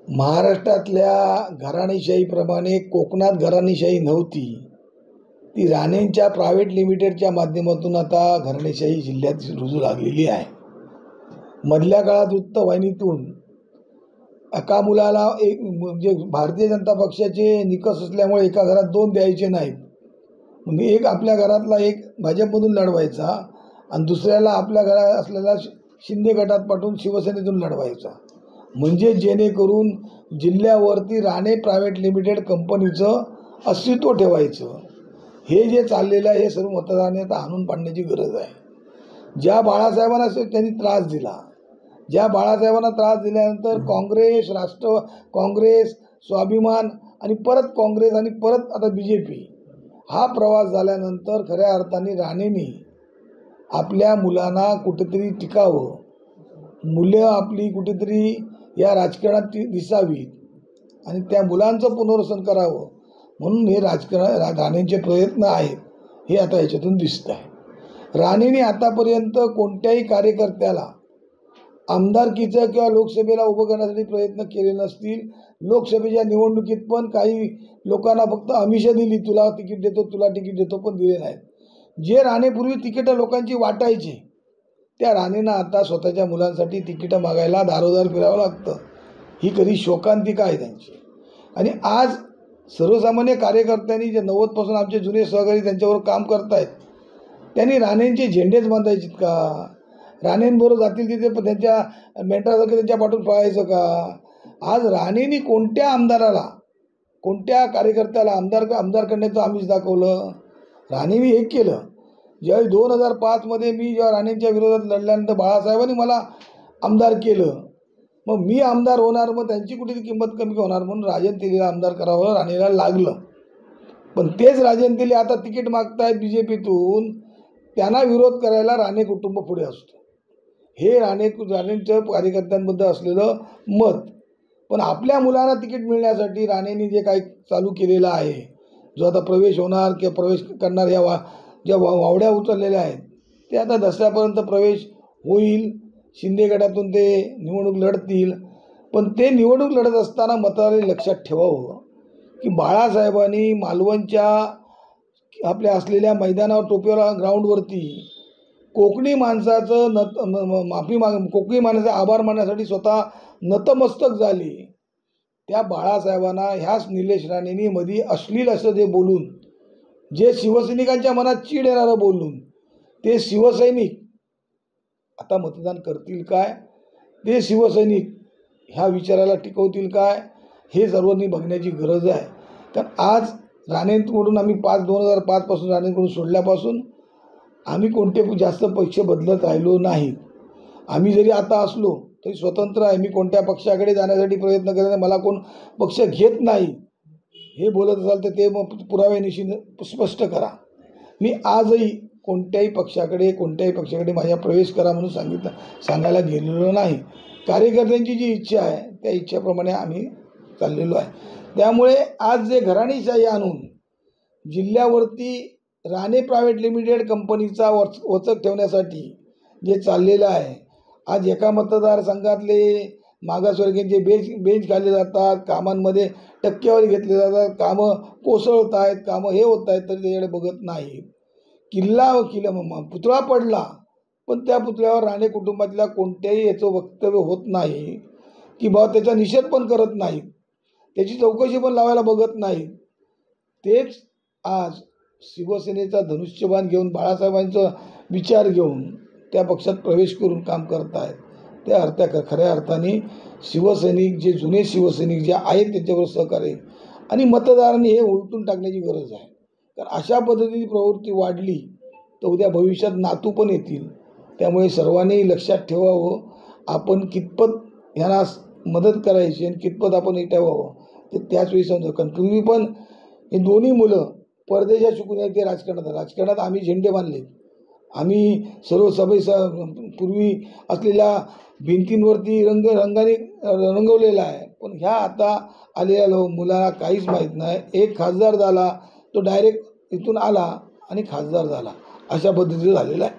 महाराष्ट्रातल्या घराणेशाहीप्रमाणे कोकणात घराणेशाही नव्हती. ती राणेंच्या प्रायव्हेट लिमिटेडच्या माध्यमातून आता घराणेशाही जिल्ह्यात रुजू लागलेली आहे. मधल्या काळात वृत्तवाहिनीतून एका मुलाला एक म्हणजे भारतीय जनता पक्षाचे निकष असल्यामुळे एका घरात दोन द्यायचे नाहीत, म्हणजे एक आपल्या घरातला एक भाजपमधून लढवायचा आणि दुसऱ्याला आपल्या घरात असलेला शिंदे गटात पाठवून शिवसेनेतून लढवायचा, म्हणजे जेणेकरून जिल्ह्यावरती राणे प्रायव्हेट लिमिटेड कंपनीचं अस्तित्व ठेवायचं. हे जे चाललेलं आहे हे सर्व मतदारांनी आता आणून पाडण्याची गरज आहे. ज्या बाळासाहेबांना त्यांनी त्रास दिला, ज्या बाळासाहेबांना त्रास दिल्यानंतर काँग्रेस, स्वाभिमान आणि परत काँग्रेस आणि परत आता BJP हा प्रवास झाल्यानंतर खऱ्या अर्थाने राणेंनी आपल्या मुलांना कुठेतरी टिकावं, मुलं आपली कुठेतरी या राजकारणात दिसावीत आणि त्या मुलांचं पुनर्वसन करावं म्हणून हे राणेंचे प्रयत्न आहेत हे आता याच्यातून दिसत आहे. राणेंनी आतापर्यंत कोणत्याही कार्यकर्त्याला आमदारकीचं किंवा लोकसभेला उभं करण्यासाठी प्रयत्न केले नसतील. लोकसभेच्या निवडणुकीत पण काही लोकांना फक्त आमिषं दिली, तुला तिकीट देतो, तुला तिकीट देतो, पण दिले नाहीत. जे राणेपूर्वी तिकीटं लोकांची वाटायची त्या राणेंना आता स्वतःच्या मुलांसाठी तिकीटं मागायला दारोदार फिरावं लागतं. ही कधी शोकांतिका आहे त्यांची. आणि आज सर्वसामान्य कार्यकर्त्यांनी जे 90पासून आमचे जुने सहकारी त्यांच्यावर काम करत आहेत त्यांनी राणेंचे झेंडेच बांधायचेत का? राणेंबरोबर जातील तिथे त्यांच्या मेंढरासारखं त्यांच्या पाठून पळायचं का? आज राणेंनी कोणत्या आमदाराला, कोणत्या कार्यकर्त्याला आमदार करण्याचं आमिष दाखवलं? राणेंनी हे केलं. ज्यावेळी 2005मध्ये मी जेव्हा राणेंच्या विरोधात लढल्यानंतर बाळासाहेबांनी मला आमदार केलं, मग मी आमदार होणार, मग त्यांची कुठेतरी किंमत कमी होणार म्हणून राजन तेलीला आमदार करावं राणेला लागलं. पण तेच राजन तेली आता तिकीट मागतायत BJPतून, त्यांना विरोध करायला राणे कुटुंब पुढे असतो. हे राणेंच्या कार्यकर्त्यांबद्दल असलेलं मत. पण आपल्या मुलांना तिकीट मिळण्यासाठी राणेंनी जे काही चालू केलेलं आहे, जो आता प्रवेश होणार किंवा प्रवेश करणार या ज्या वावड्या उचललेल्या आहेत ते आता दसऱ्यापर्यंत प्रवेश होईल. शिंदे गटातून ते निवडणूक लढतील. पण ते निवडणूक लढत असताना मतदारांनी लक्षात ठेवावं की बाळासाहेबांनी मालवणच्या आपल्या असलेल्या मैदानावर टोपीवर ग्राउंडवरती कोकणी माणसाचं कोकणी माणसाचा आभार मानण्यासाठी स्वतः नतमस्तक झाली. त्या बाळासाहेबांना ह्याच निलेश राणेंनी मध्ये अश्लील असं जे बोलून, जे शिवसैनिकांच्या मनात चीड येणारं बोलून, ते शिवसैनिक आता मतदान करतील काय? ते शिवसैनिक ह्या विचाराला टिकवतील काय? हे सर्वांनी बघण्याची गरज आहे. कारण आज राणेंकडून आम्ही 2005पासून राणेंकडून सोडल्यापासून आम्ही कोणते जास्त पक्ष बदलत राहिलो नाहीत. आम्ही जरी आता असलो तरी स्वतंत्र आहे. मी कोणत्या पक्षाकडे जाण्यासाठी प्रयत्न करत नाही, मला कोण पक्ष घेत नाही हे बोलत असाल तर ते मग पुराव्यानिशी स्पष्ट करा. मी आजही कोणत्याही पक्षाकडे माझ्या प्रवेश करा म्हणून सांगायला गेलेलो नाही. कार्यकर्त्यांची जी इच्छा आहे त्या इच्छेप्रमाणे आम्ही चाललेलो आहे. त्यामुळे आज जे घराणेशाही आणून जिल्ह्यावरती राणे प्रायव्हेट लिमिटेड कंपनीचा वचक ठेवण्यासाठी जे चाललेलं आहे, आज एका मतदारसंघातले मागासवर्गीयांचे बेंच काढले जातात, कामांमध्ये टक्केवारी घेतली जातात, कामं कोसळत आहेत, कामं हे होत आहेत, तरी त्याच्याकडे बघत नाही. पुतळा पडला पण त्या पुतळ्यावर राणे कुटुंबातल्या कोणत्याही याचं वक्तव्य होत नाही की बाबा त्याचा निषेध पण करत नाहीत, त्याची चौकशी पण लावायला बघत नाहीत. तेच आज शिवसेनेचा धनुष्यबाण घेऊन बाळासाहेबांचा विचार घेऊन त्या पक्षात प्रवेश करून काम करत आहेत. त्या खऱ्या अर्थाने शिवसैनिक, जे जुने शिवसैनिक जे आहेत त्यांच्यावर सहकार्य आणि मतदारांनी हे उलटून टाकण्याची गरज आहे. कारण अशा पद्धतीची प्रवृत्ती वाढली तर उद्या भविष्यात नातू पण येतील. त्यामुळे सर्वांनी लक्षात ठेवावं आपण कितपत ह्यांना मदत करायची आणि कितपत आपण हे ठेवावं ते त्याचवेळी समजा. कारण पूर्वी पण हे दोन्ही मुलं परदेशात शिकून आहेत, ते राजकारणात आम्ही झेंडे बांधले, आम्ही सर्व पूर्वी असलेल्या भिंतींवरती रंगाने रंगवलेला आहे. पण ह्या आता आलेल्या मुलांना काहीच माहीत नाही. एक खासदार झाला तो डायरेक्ट इथून आला आणि खासदार झाला, अशा पद्धतीचं झालेलं आहे.